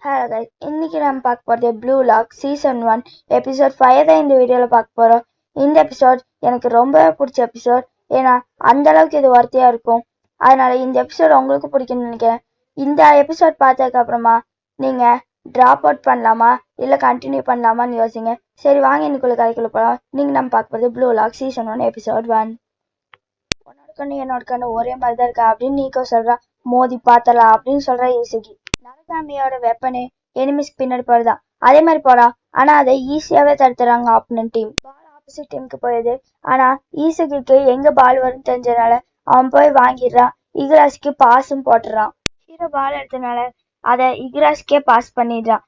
Hello guys, இன்னைக்கு நம்ம பார்க்க போகிறது ப்ளூ லாக் சீசன் 1 எபிசோட் 5 தான் இந்த வீடியோவில் பார்க்க போகிறோம். இந்த எபிசோட் எனக்கு ரொம்ப பிடிச்ச எபிசோட். ஏன்னா அந்த அளவுக்கு இது ஒர்த்தியாக இருக்கும். அதனால இந்த எபிசோட் உங்களுக்கு பிடிக்கும்னு நினைக்கிறேன். இந்த எபிசோட் பார்த்ததுக்கு அப்புறமா நீங்கள் ட்ராப் அவுட் பண்ணலாமா இல்லை கண்டினியூ பண்ணலாமான்னு யோசிங்க. சரி வாங்க இன்னைக்குள்ள கதைக்குள்ள போகலாம். நீங்கள் நம்ம பார்க்க போகிறது ப்ளூ லாக் சீசன் 1 எபிசோட் 1. உன்னோட கண்ணு என்னோட கண்ணு ஒரே மாதிரி தான் இருக்கா அப்படின்னு நீக்கோ சொல்கிறா. மோதி பார்த்தலாம் அப்படின்னு சொல்கிறா ஈசுகி. நரகாமியோட வெப்பனு எனிமிஸ்க்கு பின்னாடி போறதா அதே மாதிரி போறான். ஆனா அதை ஈஸியாவே தடுத்துறாங்க ஆப்போனன்ட் டீம். பால் ஆப்போசிட் டீமுக்கு போயிடுது. ஆனா ஈசுகிக்கு எங்க பால் வரும்னு தெரிஞ்சதுனால அவன் போய் வாங்கிடுறான். இக்ராஸ்க்கு பாஸும் போட்டுறான். ஹீரோ பால் எடுத்தனால அதை இக்ராஸ்க்கே பாஸ் பண்ணிடுறான்.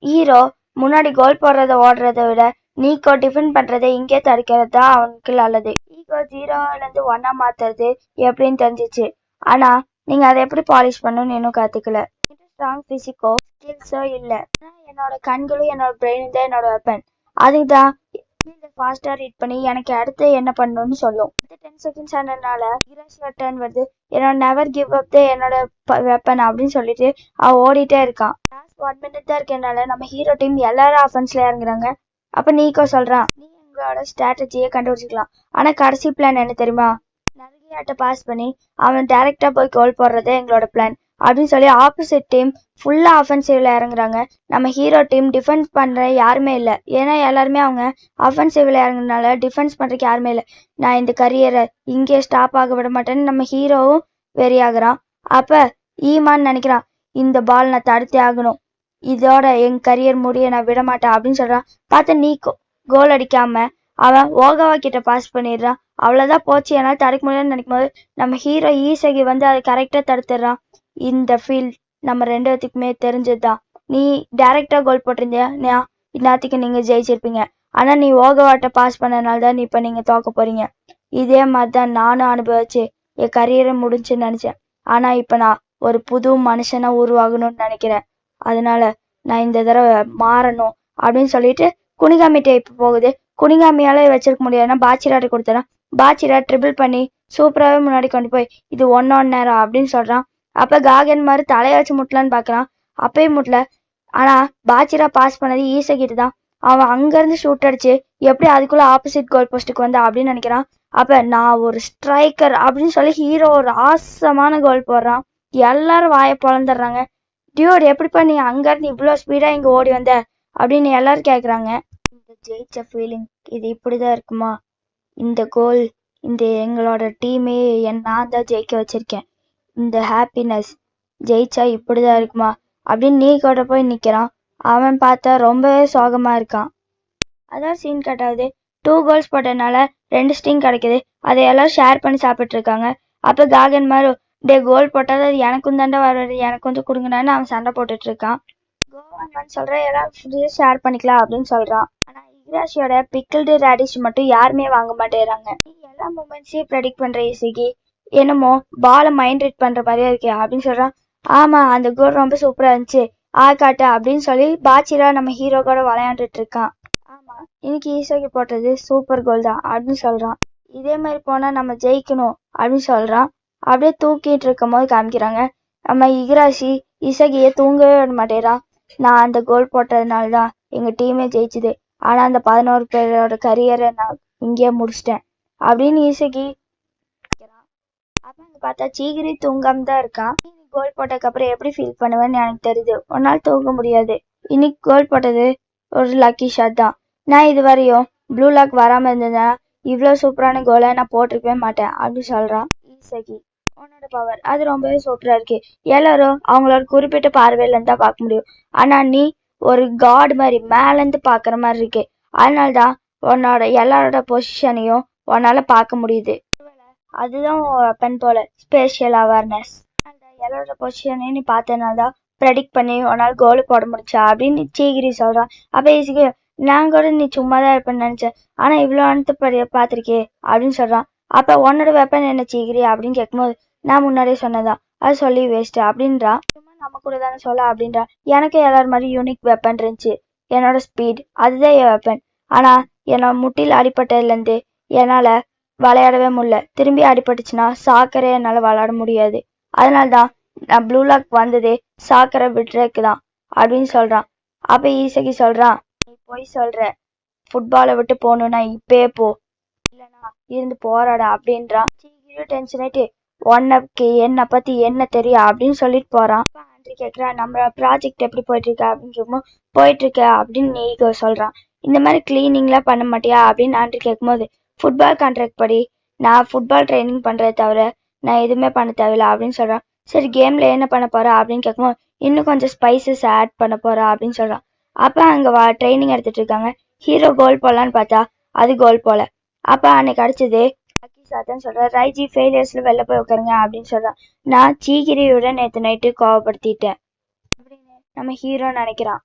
ஹீரோ முன்னாடி கோல் போடுறத ஓடுறத விட நீக்கோ டிஃபெண்ட் பண்றதை இங்கே தடுக்கிறது தான் அவனுக்கு நல்லது. ஈகோ 0ல இருந்து 1 மாத்துறது எப்படின்னு தெரிஞ்சிச்சு. ஆனா நீங்க அதை எப்படி பாலிஷ் பண்ணணும்னு இன்னும் கத்துக்கல. ஸ்ட்ராங் பிசிக்கோ ஸ்கில்ஸோ இல்லை. என்னோட கண்களும் என்னோட பிரெயினும் தான் என்னோட வெப்பன். அதுதான் ஃபாஸ்டா ரீட் பண்ணி எனக்கு அடுத்து என்ன பண்ணணும்னு சொல்லும். 10 செகண்ட்ஸ் ஆனதுனால இக்ராஸ் டர்ன் வருது. என்னோட நெவர் கிவ் அப் தான் என்னோட வெப்பன் அப்படின்னு சொல்லிட்டு அவன் ஓடிட்டே இருக்கான். லாஸ்ட் 1 minute தான் இருக்கனால நம்ம ஹீரோ டீம் எல்லாரும் ஆஃபென்ஸ்ல இறங்குறாங்க. அப்ப நீக்கோ சொல்றான், நீ எங்களோட ஸ்ட்ராட்டஜியை கண்டுபிடிச்சிக்கலாம். ஆனா கடைசி பிளான் என்ன தெரியுமா? நரகியாட்ட பாஸ் பண்ணி அவன் டைரக்டா போய் கோல் போடுறதே எங்களோட பிளான் அப்படின்னு சொல்லி ஆப்போசிட் டீம் ஃபுல்லா ஆஃபென்சிவ்ல இறங்குறாங்க. நம்ம ஹீரோ டீம் டிஃபென்ஸ் பண்ற யாருமே இல்லை. ஏன்னா எல்லாருமே அவங்க ஆஃபென்சிவ்ல இறங்குறதுனால டிஃபென்ஸ் பண்றதுக்கு யாருமே இல்லை. நான் இந்த கரியரை இங்கே ஸ்டாப் ஆக விட மாட்டேன்னு நம்ம ஹீரோவும் வெறியாகிறான். அப்ப ஈமான்னு நினைக்கிறான், இந்த பால் நான் தடுத்தே ஆகணும், இதோட என் கரியர் முடிய நான் விட மாட்டேன் அப்படின்னு சொல்றான். பார்த்து நீக்கோ கோல் அடிக்காம அவன் ஓகாவா கிட்ட பாஸ் பண்ணிடுறான். அவ்வளவுதான் போச்சு, என்னால் தடுக்க முடியாதுன்னு நினைக்கும் போது நம்ம ஹீரோ ஈசகி வந்து அதை கரெக்டா தடுத்துடுறான். இந்த ஃபீல்ட் நம்ம 2 பேத்துக்குமே தெரிஞ்சதுதான். நீ டைரக்டா கோல் போட்டிருந்தியா இந்நேரத்துக்கு நீங்க ஜெயிச்சிருப்பீங்க. ஆனா நீ ஓகவாட்ட பாஸ் பண்ணனால தான் இப்ப நீங்க தோக்க போறீங்க. இதே மாதிரிதான் நானும் அனுபவிச்சு என் கரியரை முடிஞ்சுன்னு நினைச்சேன். ஆனா இப்ப நான் ஒரு புது மனுஷனா உருவாகணும்னு நினைக்கிறேன். அதனால நான் இந்த தடவை மாறணும் அப்படின்னு சொல்லிட்டு குனிகாமி டைப் போகுது. குனிகாமியால வச்சிருக்க முடியாதுன்னா பாச்சிராட்டை கொடுத்துறான். பாச்சிரா ட்ரிபிள் பண்ணி சூப்பராகவே முன்னாடி கொண்டு போய் இது 1-on நேரம் அப்படின்னு சொல்றான். அப்ப காகன் மாதிரி தலைய வச்சு முட்டலான்னு பாக்குறான். அப்பயும் முட்டல. ஆனா பாச்சிரா பாஸ் பண்ணது ஈசகிட்டு தான். அவன் அங்க இருந்து ஷூட் அடிச்சு எப்படி அதுக்குள்ள ஆப்போசிட் கோல் போஸ்டுக்கு வந்தா அப்படின்னு நினைக்கிறான். அப்ப நான் ஒரு ஸ்ட்ரைக்கர் அப்படின்னு சொல்லி ஹீரோ ஒரு ஆசமான கோல் போடுறான். எல்லாரும் வாயை பொழந்துடுறாங்க. டியூட் எப்படிப்பா நீ அங்க இருந்து இவ்வளவு ஸ்பீடா இங்க ஓடி வந்த அப்படின்னு எல்லாரும் கேக்குறாங்க. இந்த ஜெயிச்ச ஃபீலிங் இது இப்படிதான் இருக்குமா? இந்த கோல் இந்த எங்களோட டீமே நான் தான் ஜெயிக்க வச்சிருக்கேன். இந்த ஹாப்பினஸ் ஜெயிச்சா இப்படிதான் இருக்குமா அப்படின்னு நீக்கோட போய் நிக்கிறான். அவன் பார்த்தா ரொம்பவே சோகமா இருக்கான். அதான் சீன் கட் ஆகுது. 2 கோல்ஸ் போட்டதுனால 2 ஸ்டிங் கிடைக்குது. அதை எல்லாரும் ஷேர் பண்ணி சாப்பிட்டு இருக்காங்க. அப்ப காகன் மாதிரி டே கோல் போட்டாது அது எனக்கும் தாண்டா வர்றது, எனக்கு வந்து கொடுங்கன்னு அவன் சண்டை போட்டுட்டு இருக்கான். கோவான் சொல்ற எல்லாரும் ஷேர் பண்ணிக்கலாம் அப்படின்னு சொல்றான். ஆனா இக்ராஷியோட பிக்கிள்டு ரேடிஷ் மட்டும் யாருமே வாங்க மாட்டேறாங்க. எல்லா மூமெண்ட்ஸையும் ப்ரெடிக்ட் பண்ற ஈசிகி என்னமோ பாலை மைண்ட் ரீட் பண்ற மாதிரியா இருக்கே அப்படின்னு சொல்றான். ஆமா அந்த கோல் ரொம்ப சூப்பரா இருந்துச்சு காட்டு அப்படின்னு சொல்லி பாச்சிரா நம்ம ஹீரோ கூட விளையாண்டுட்டு இருக்கான். ஆமா இன்னைக்கு ஈசகி போட்டது சூப்பர் கோல் தான் அப்படின்னு சொல்றான். இதே மாதிரி போனா நம்ம ஜெயிக்கணும் அப்படின்னு சொல்றான். அப்படியே தூக்கிட்டு இருக்கும் போது காமிக்கிறாங்க நம்ம இக்ராஷி இசகியை தூங்கவே விட மாட்டேறான். நான் அந்த கோல் போட்டதுனாலதான் எங்க டீமே ஜெயிச்சுது. ஆனா அந்த 11 பேரோட கரியரை நான் இங்கேயே முடிச்சிட்டேன் அப்படின்னு இசகி. அப்ப அங்க பார்த்தா சீகிரி தூங்காம தான் இருக்கான். கோல் போட்டதுக்கு அப்புறம் எப்படி ஃபீல் பண்ணுவேன்னு எனக்கு தெரியுது. ஒரு நாள் தூங்க முடியாது. இன்னைக்கு கோல் போட்டது ஒரு லக்கி ஷாட் தான். நான் இது வரையும் ப்ளூ லாக் வராம இருந்ததுன்னா இவ்வளவு சூப்பரான கோலை நான் போட்டிருக்கவே மாட்டேன் அப்படின்னு சொல்றான் ஈசகி. உன்னோட பவர் அது ரொம்பவே சூப்பரா இருக்கு. எல்லாரும் அவங்களோட குறிப்பிட்ட பார்வையில இருந்தா பார்க்க முடியும். ஆனா நீ ஒரு காட் மாதிரி மேல இருந்து பாக்குற மாதிரி இருக்கு. அதனாலதான் உன்னோட எல்லாரோட பொசிஷனையும் உன்னால பார்க்க முடியுது. அதுதான் வெப்பன் போல ஸ்பேஷியல் அவேர்னஸ். எல்லாரோட பொசிஷனையும் நீ பார்த்தனால்தான் ப்ரெடிக்ட் பண்ணி உன்னால கோல் போட முடிச்சா அப்படின்னு சீகிரி சொல்றான். அப்ப ஈஸிக்கு நான் கூட நீ சும்மாதான் இருப்பேன்னு நினைச்சேன். ஆனா இவ்வளவு பார்த்திருக்கே அப்படின்னு சொல்றான். அப்ப உன்னோட வெப்பன் என்ன சீகிரி அப்படின்னு கேட்கும்போது நான் முன்னாடியே சொன்னதான் அது சொல்லி வேஸ்ட் அப்படின்றான். சும்மா நம்ம கூட தானே சொல்ல அப்படின்றா. எனக்கு எல்லாரும் மாதிரி யூனிக் வெப்பன் இருந்துச்சு. என்னோட ஸ்பீட் அதுதான் என் வெப்பன். ஆனா என்னோட முட்டில் அடிப்பட்டதுல இருந்து என்னால விளையாடவே முடியல. திரும்பி அடிபட்டுச்சுன்னா சாக்கரை என்னால விளையாட முடியாது. அதனால்தான் நான் ப்ளூ லாக் வந்ததே சாக்கரை விட்டுறதுக்குதான். அப்படின்னு சொல்றான். அப்ப ஈசகி சொல்றான், நீ போய் சொல்ற, ஃபுட்பாலை விட்டு போகணும்னா இப்பயே போ, இல்லனா இருந்து போராட அப்படின்றான். சீக்கிரம் டென்ஷன் ஆயிட்டு, உனக்கு என்ன பத்தி என்ன தெரியும் அப்படின்னு சொல்லிட்டு போறான். ஆண்ட்ரி கேக்குறா, நம்ம ப்ராஜெக்ட் எப்படி போயிட்டு இருக்க அப்படின்னு கேட்கும்போது, போயிட்டு இருக்க அப்படின்னு ஈகோ சொல்றான். இந்த மாதிரி கிளீனிங்லாம் பண்ண மாட்டியா அப்படின்னு ஆண்ட்ரி கேட்கும்போது, ஃபுட்பால் கான்ட்ராக்ட் படி நான் ஃபுட்பால் ட்ரைனிங் பண்றதை தவிர நான் எதுவுமே பண்ண தேவையில்ல அப்படின்னு சொல்றான். சரி, கேம்ல என்ன பண்ண போற அப்படின்னு கேட்கும்போது, இன்னும் கொஞ்சம் ஸ்பைசஸ் ஆட் பண்ண போறா அப்படின்னு சொல்றான். அப்ப அங்க ட்ரைனிங் எடுத்துட்டு இருக்காங்க. ஹீரோ கோல் போடலான்னு பார்த்தா அது கோல் போல. அப்ப அன்னைக்கு அடிச்சது சாத்தான் சொல்றான், ரைஜி ஃபெயிலியர்ஸ்ல வெளில போய் உட்காருங்க அப்படின்னு சொல்றான். நான் சீக்கிரியோட நேற்று நைட்டு கோவப்படுத்திட்டேன் அப்படின்னு நம்ம ஹீரோ நினைக்கிறான்.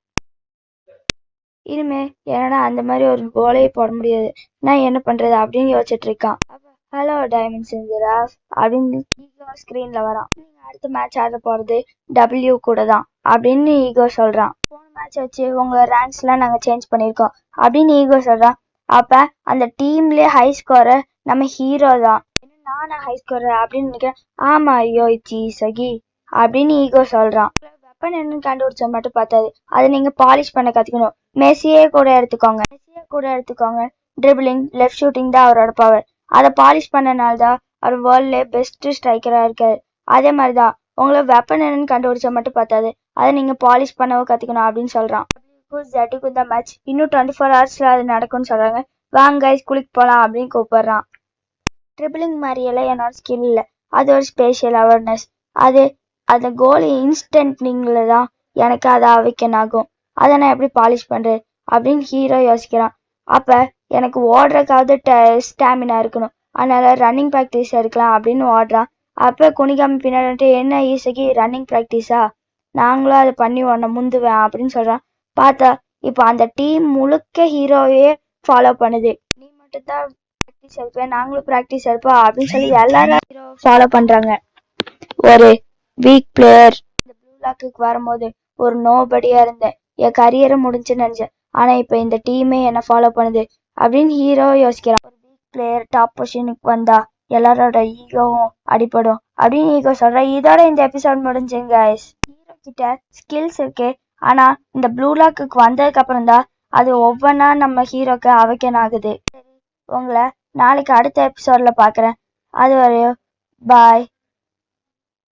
இனிமே என்னடா அந்த மாதிரி ஒரு கோலையை போட முடியாது, நான் என்ன பண்றது அப்படின்னு யோசிச்சுட்டு இருக்கான். ஹலோ டைமண்ட்ஸ் இந்திரா அப்படின்னு ஈகோ ஸ்கிரீன்ல வரான். நீங்க அடுத்த மேட்ச் ஆட போறது W கூட தான் அப்படின்னு ஈகோ சொல்றான். போன மேட்ச் வச்சு உங்க ரேங்க்ஸ் எல்லாம் நாங்க சேஞ்ச் பண்ணிருக்கோம் அப்படின்னு ஈகோ சொல்றான். அப்ப அந்த டீம்லயே ஹை ஸ்கோரர் நம்ம ஹீரோ தான். நானா ஹை ஸ்கோரர் அப்படின்னு நினைக்கிறேன். ஆமா யோயிச்சி சகி அப்படின்னு ஈகோ சொல்றான். வெப்பன் என்னன்னு கண்டுபிடிச்சா மட்டும் பார்த்தாது, அதை நீங்க பாலிஷ் பண்ண கத்துக்கணும். மெஸ்ஸியே கூட எடுத்துக்கோங்க. ட்ரிபிளிங், லெஃப்ட் ஷூட்டிங் தான் அவரோட பவர். அதை பாலிஷ் பண்ணனால தான் அவர் வேர்ல்ட்ல பெஸ்ட் ஸ்ட்ரைக்கரா இருக்காரு. அதே மாதிரிதான் உங்களை வெப்பன் என்னன்னு கண்டுபிடிச்சா மட்டும் பார்த்தாது, அதை நீங்க பாலிஷ் பண்ணவும் கத்துக்கணும் அப்படின்னு சொல்றான். ஜட்டுக்கும் தான் மேட்ச் இன்னும் 24 ஹவர்ஸ்ல அது நடக்கும்னு சொல்றாங்க. வாங்க கைஸ் குளிக்க போலாம் அப்படின்னு கூப்பிடுறான். ட்ரிபிளிங் மாதிரியெல்லாம் என்னோட ஸ்கில் இல்லை, அது ஒரு ஸ்பெஷல் அவேர்னஸ். அது அந்த கோல் இன்ஸ்டன்ட்னிங்ல தான் எனக்கு அதை அவைக்கன் ஆகும். அதை நான் எப்படி பாலிஷ் பண்றது அப்படின்னு ஹீரோ யோசிக்கிறான். அப்ப எனக்கு ஓடுறதுக்காவது ஸ்டாமினா இருக்கணும், அதனால ரன்னிங் ப்ராக்டிஸ் எடுக்கலாம் அப்படின்னு ஓடுறான். அப்ப குனிகாமி பின்னாடி, என்ன ஈஸிக்கு ரன்னிங் ப்ராக்டிஸா, நாங்களும் அதை பண்ணி உன்னை முந்துவேன் அப்படின்னு சொல்றான். பார்த்தா இப்போ அந்த டீம் முழுக்க ஹீரோவையே ஃபாலோ பண்ணுது. நீ மட்டும் தான் ப்ராக்டிஸ் எடுப்பேன், நாங்களும் ப்ராக்டிஸ் எடுப்போம் அப்படின்னு சொல்லி எல்லாரும் ஹீரோ ஃபாலோ பண்றாங்க. ஒரு வீக் பிளேயர் இந்த ப்ளூ லாக்குக்கு வரும்போது ஒரு நோபடியா இருந்தேன், என் கரியரை முடிஞ்சுன்னு நினைச்சேன். ஆனா இப்ப இந்த டீமே என்ன ஃபாலோ பண்ணுது அப்படின்னு ஹீரோ யோசிக்கிறான். ஒரு வீக் பிளேயர் டாப் பொசிஷனுக்கு வந்தா எல்லாரோட ஈகோவும் அடிப்படும் அப்படின்னு ஈகோ சொல்ற. இதோட இந்த எபிசோட் முடிஞ்சுங்க கைஸ். ஹீரோ கிட்ட ஸ்கில்ஸ் இருக்கு, ஆனா இந்த ப்ளூ லாக்குக்கு வந்ததுக்கு அப்புறம் தான் அது ஒவ்வொன்றா நம்ம ஹீரோக்கு அவைக்கன் ஆகுது. உங்களை நாளைக்கு அடுத்த எபிசோட்ல பாக்குறேன். அது வரையும் பாய்.